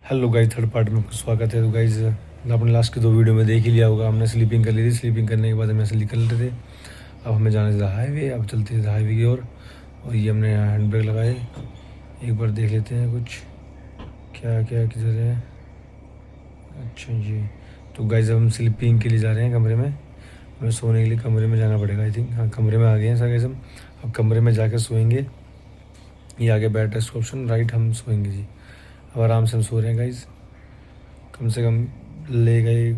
Hello guys, third part में आपका स्वागत है। तो गाइस, आपने लास्ट के 2 वीडियो में देख ही लिया होगा। हमने स्लीपिंग कर ली थी। स्लीपिंग करने के बाद हम ऐसे निकल रहे थे। अब हमें जाना था हाईवे। अब चलते थे हाईवे की ओर। और ये हमने यहाँ हैंड ब्रेक लगाए। एक बार देख लेते हैं कुछ क्या क्या किधर है। अच्छा जी। तो गाइस, अब हम स्लीपिंग के लिए जा रहे हैं कमरे में। हमें सोने के लिए कमरे में जाना पड़ेगा। आई थिंक हाँ, कमरे में आ गए हैं सर। गाइस, हम अब कमरे में जाकर सोएंगे। ये आगे बैठ रेस्ट ऑप्शन राइट, हम सोएंगे जी। अब आराम से हम सो रहे हैं गाइस। कम से कम लेगा ही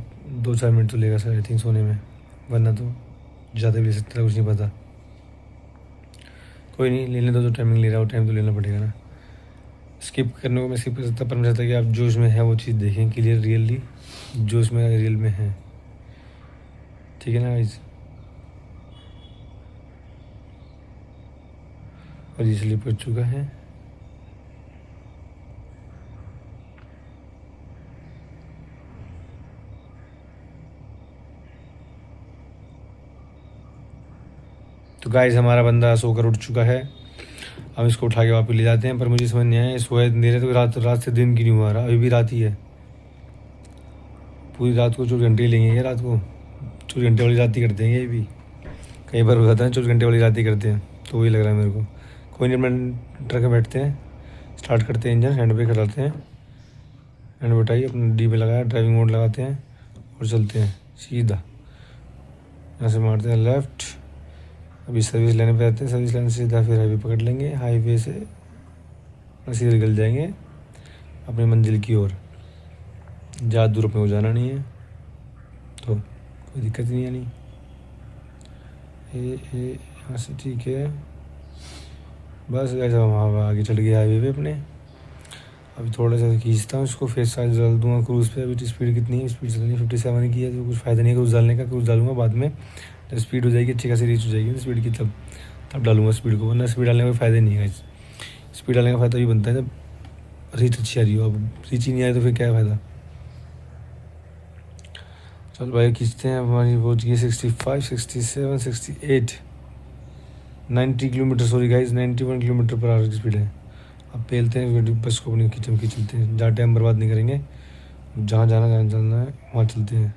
2-4 मिनट तो लेगा सर, आई थिंक सोने में। वरना तो ज़्यादा भी ले सकता है, कुछ नहीं पता। कोई नहीं, लेने दो। जो टाइमिंग ले रहा हो टाइम तो लेना पड़ेगा ना। स्किप करने को मैं स्किप कर सकता, पर मैं चाहता कि आप जो इसमें है वो चीज़ देखें क्लियर, रियली जो इसमें रियल में है। ठीक है ना गाइस। और ये स्लिप कर चुका है। तो गाइस, हमारा बंदा सोकर उठ चुका है। हम इसको उठा के वापस ले जाते हैं। पर मुझे समझ नहीं आया, सोए मेरे तो रात रात से दिन की नहीं हुआ रहा। अभी भी रात ही है। पूरी रात को 24 घंटे लेंगे क्या? रात को 24 घंटे वाली रात ही करते हैं ये भी। कई बार हो जाता है 24 घंटे वाली रात ही करते हैं, तो वही लग रहा है मेरे को। कोई नहीं, अपने ट्रक में बैठते हैं, स्टार्ट करते हैं इंजन, हैंड ब्रेक हटाते हैं, हैंड बटाई अपने डी पे लगाया, ड्राइविंग मोड लगाते हैं और चलते हैं सीधा। यहाँ से मारते हैं लेफ़्ट। अभी सर्विस लेने पे आते हैं। सर्विस लेने से सीधा फिर हाईवे पकड़ लेंगे। हाईवे से सीधे निकल जाएंगे अपनी मंजिल की ओर। ज़्यादा दूर अपने को जाना नहीं है, तो कोई दिक्कत नहीं है। नहीं यहाँ से ठीक है। बस ऐसा हम आगे चल गए हाईवे पे अपने। अभी थोड़ा सा खींचता हूँ इसको, फिर साइज डाल दूँगा क्रूज़ पे। अभी स्पीड कितनी है? स्पीड चलनी 57 की है, तो कुछ फ़ायदा नहीं है क्रूज़ डालने का। क्रूज़ डालूंगा बाद में, जब स्पीड हो जाएगी अच्छी खासी रीच हो जाएगी स्पीड की, तब डालूंगा स्पीड को। वरना स्पीड डालने का कोई फ़ायदा नहीं है। स्पीड डालने का फ़ायदा भी बनता है जब रीच अच्छी आ रही हो। अब रीच ही नहीं आए तो फिर क्या फ़ायदा। चल भाई खींचते हैं। हमारी पहुँच गई 65, 67, 68, 90 kilometre, sorry guys 91 kilometre per hour की स्पीड है। अब पेलते हैं बस को अपनी खींचम खींच चलते हैं। ज़्यादा टाइम बर्बाद नहीं करेंगे। जहाँ जाना है वहाँ चलते हैं।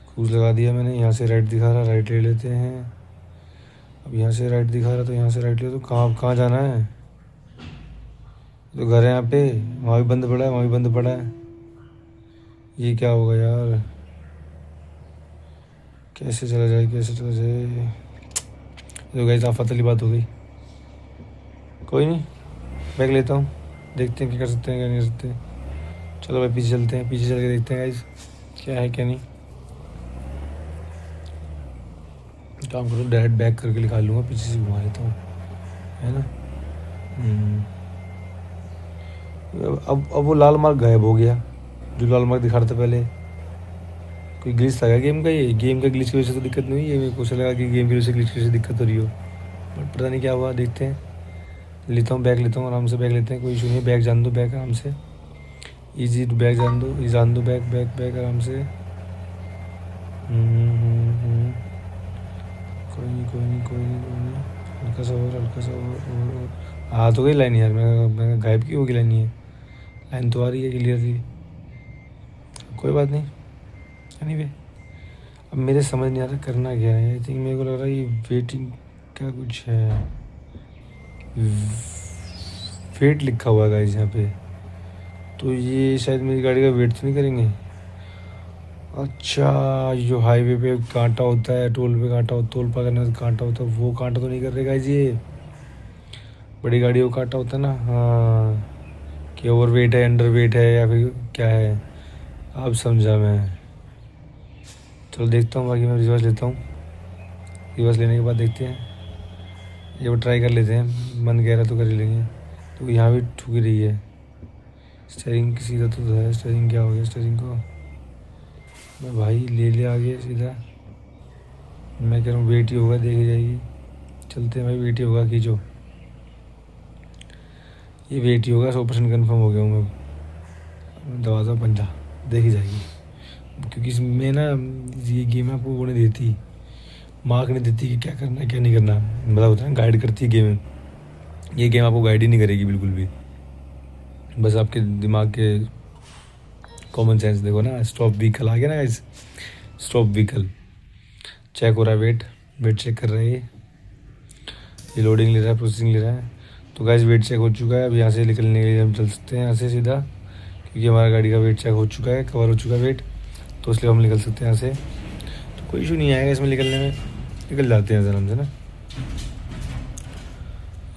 क्रूज़ लगा दिया मैंने। यहाँ से राइट दिखा रहा, राइट ले लेते हैं। अब यहाँ से राइट दिखा रहा, तो यहाँ से राइट ले। तो कहाँ कहाँ जाना है? तो घर है यहाँ पे, वहाँ भी बंद पड़ा है, वहाँ भी बंद पड़ा है। ये क्या होगा यार? कैसे चला जाए, कैसे चला जाए? तो गाइस, आफत वाली बात हो गई। कोई नहीं, बैग लेता हूँ, देखते हैं क्या कर सकते हैं क्या नहीं कर सकते। चलो भाई पीछे चलते हैं, पीछे चल के देखते हैं गाइस क्या है क्या नहीं। काम करो, डायरेक्ट बैक करके निकाल लूँगा, पीछे से घुमा लेता हूँ, है ना। अब वो लाल मार्क गायब हो गया, जो लाल मार्क दिखा रहा था पहले। कोई ग्लिच था क्या गेम का? ये गेम का ग्लिच की वजह से तो दिक्कत नहीं हुई है। मेरे को ऐसा लगा कि गेम की वजह से ग्लिच की वजह से दिक्कत हो रही हो, बट पता नहीं क्या हुआ। देखते हैं, लेता हूँ बैग, लेता हूँ आराम से बैग लेते हैं। कोई इशू नहीं, बैग जान दो, बैग आराम से इजी बैग जान दो बैग बैग बैग आराम से। कोई नहीं कोई नहीं कोई नहीं कोई नहीं, हल्का सा और, हल्का सा और। आ तो गई लाइन यार। मैं गायब की होगी लाइन? ये लाइन तो आ रही है क्लियरली। कोई बात नहीं। एनीवे, अब मेरे समझ नहीं आ रहा करना क्या है। आई थिंक मेरे को लग रहा है ये वेटिंग का कुछ है। वेट लिखा हुआ है गाइस यहाँ पे, तो ये शायद मेरी गाड़ी का वेट तो नहीं करेंगे। अच्छा, जो हाईवे पे कांटा होता है, टोल पे कांटा होता, टोल पर करने कांटा होता है, वो कांटा तो नहीं कर रहे गाइस ये। बड़ी गाड़ियों का कांटा होता है ना, हाँ, कि ओवर वेट है, अंडर वेट है, या फिर क्या है। अब समझा मैं। चलो देखता हूँ, बाकी मैं रिवर्स लेता हूँ। रिवर्स लेने के बाद देखते हैं, ये वो ट्राई कर लेते हैं। मन कह रहा तो कर ही लेंगे। तो यहाँ भी ठुक रही है। स्टेयरिंग सीधा तो है, स्टेयरिंग क्या हो गया स्टेयरिंग को? मैं भाई ले आगे सीधा। मैं कह रहा हूँ वेट ही होगा, देखी जाएगी। चलते हैं भाई, वेट ही होगा, खींचो। ये वेट ही होगा, 100% कन्फर्म हो गया हूँ मैं। दरवाज़ा पंजा, देखी जाएगी। क्योंकि इसमें ना ये गेम आपको वो नहीं देती, मार्क नहीं देती कि क्या करना है क्या नहीं करना। मतलब होता है ना, गाइड करती है गेम। ये गेम आपको गाइड ही नहीं करेगी बिल्कुल भी। बस आपके दिमाग के कॉमन सेंस देखो ना, स्टॉप व्हीकल आ गया ना गाइस, स्टॉप व्हीकल। चेक हो रहा है वेट चेक कर रहे हैं ये लोडिंग ले रहा है, प्रोसेसिंग ले रहा है। तो गाइस वेट चेक हो चुका है। अब यहाँ से निकलने के लिए हम चल सकते हैं यहाँ से सीधा, क्योंकि हमारा गाड़ी का वेट चेक हो चुका है, कवर हो चुका है वेट, तो इसलिए हम निकल सकते हैं यहाँ से। तो कोई इशू नहीं आएगा इसमें निकलने में, निकल जाते हैं आराम से ना।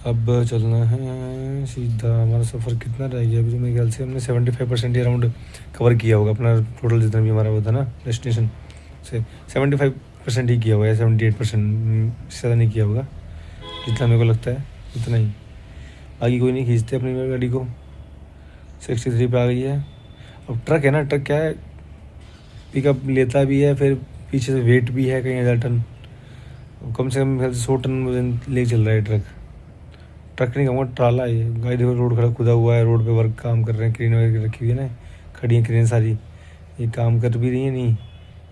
अब चलना है सीधा। हमारा सफ़र कितना रह गया अभी? तो मेरे ख्याल से हमने 75% अराउंड कवर किया होगा अपना टोटल जितना भी हमारा वो था ना डेस्टिनेशन से। 75% ही किया होगा या 78%, ज़्यादा नहीं किया होगा जितना मेरे को लगता है, इतना ही। बाकी कोई नहीं, खींचते अपनी गाड़ी को। 63 पे आ गई है। अब ट्रक है ना, ट्रक क्या है, पिकअप लेता भी है, फिर पीछे से वेट भी है कहीं 1000 टन, कम से कम 100 टन वजन ले चल रहा है ट्रक नहीं कहूँगा, ट्राला है ये। गाड़ी देखो रोड खड़ा खुदा हुआ है, रोड पे वर्क काम कर रहे हैं, क्रेन वगैरह रखी हुई है ना, खड़ी है क्रेन सारी, ये काम कर भी रही है। नहीं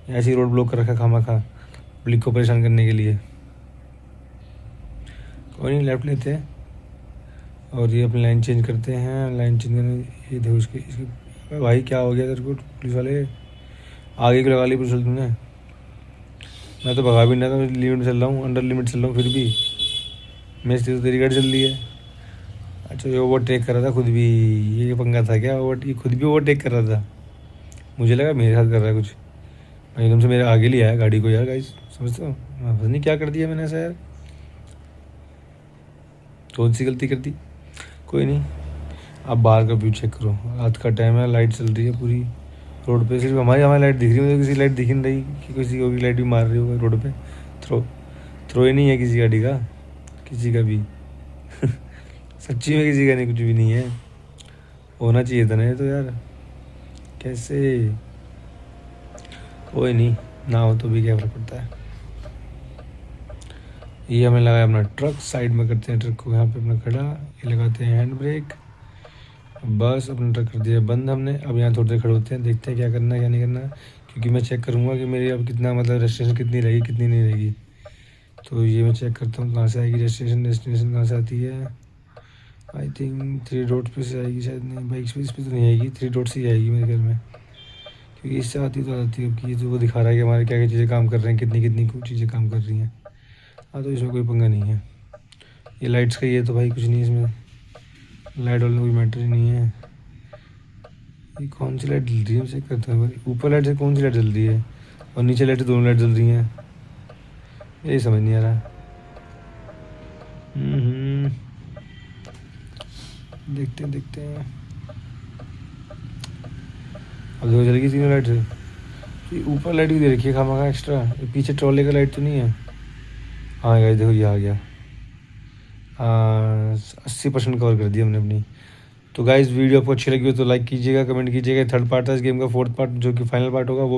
ऐसी रोड ब्लॉक कर रखा खामा खा पब्लिक को परेशान करने के लिए। कोई नहीं, लेफ्ट लेते हैं और ये अपनी लाइन चेंज करते हैं। लाइन चेंज करने, ये देखो इसके भाई क्या हो गया तेरे को, पुलिस वाले आगे को लगा ली पुलिस वाले तुमने। मैं तो भगा भी नहीं था, लिमिट चल रहा हूँ, अंडर लिमिट चल रहा हूँ, फिर भी मैं तो तेरी गाड़ी चल रही है। अच्छा ये ओवरटेक कर रहा था खुद भी, ये पंगा था क्या? ये खुद भी ओवरटेक कर रहा था, मुझे लगा मेरे साथ कर रहा है कुछ। मैं एकदम से मेरे आगे ले आया गाड़ी को यार गाइस, समझते हो पता नहीं क्या कर दिया मैंने ऐसा यार, कौन सी गलती कर दी। कोई नहीं, आप बाहर का व्यू चेक करो, रात का टाइम है, लाइट चल रही है पूरी रोड पे। सिर्फ हमारी लाइट दिख रही है, मुझे किसी लाइट दिख नहीं रही कि किसी को भी लाइट भी मार रही होगा रोड पे। थ्रो ही नहीं है किसी गाड़ी का, किसी का भी सच्ची में किसी का नहीं, कुछ भी नहीं है। होना चाहिए था ना ये तो यार, कैसे। कोई नहीं, ना हो तो भी क्या फर्क पड़ता है। ये हमें लगाया अपना ट्रक, साइड में करते हैं ट्रक को यहाँ पे अपना खड़ा, ये लगाते हैं हैंड ब्रेक, बस अपना ट्रक कर दिया बंद हमने। अब यहाँ थोड़ी देर खड़े होते हैं, देखते हैं क्या करना है क्या नहीं करना, क्योंकि मैं चेक करूँगा कि मेरी अब कितना मतलब रजिस्ट्रेशन कितनी रहेगी कितनी नहीं रहेगी। तो ये मैं चेक करता हूँ कहाँ से आएगी डेस्टिनेशन कहाँ से आती है। आई थिंक 3 डॉट्स पे से आएगी शायद, नहीं बाइक्स पे इस पर तो नहीं आएगी, 3 डॉट्स ही आएगी मेरे ख्याल में, क्योंकि इससे आती तो आती है। अब ये तो वो दिखा रहा है कि हमारे क्या क्या चीज़ें काम कर रहे हैं, कितनी कितनी चीज़ें काम कर रही हैं। हाँ तो इसमें कोई पंगा नहीं है। ये लाइट्स का ही है तो भाई कुछ नहीं इसमें, लाइट वाले कोई मैटर ही नहीं है। ये कौन सी लाइट जल रही है चेक करते हैं भाई, ऊपर लाइट से कौन सी लाइट जल रही है और नीचे लाइट दोनों लाइट जल रही हैं, यही समझ नहीं आ रहा। देखते हैं। अब देखो जलेगी तीनों लाइट से। ये ऊपर लाइट भी दे रखी है खामा एक्स्ट्रा, पीछे ट्रॉले का लाइट तो नहीं है। हाँ गाइस देखो ये आ गया, 80% कवर कर दिया हमने अपनी। तो गाइस वीडियो आपको अच्छी लगी हो तो लाइक कीजिएगा, कमेंट कीजिएगा। थर्ड पार्ट था इस गेम का, फोर्थ पार्ट जो कि फाइनल पार्ट होगा वो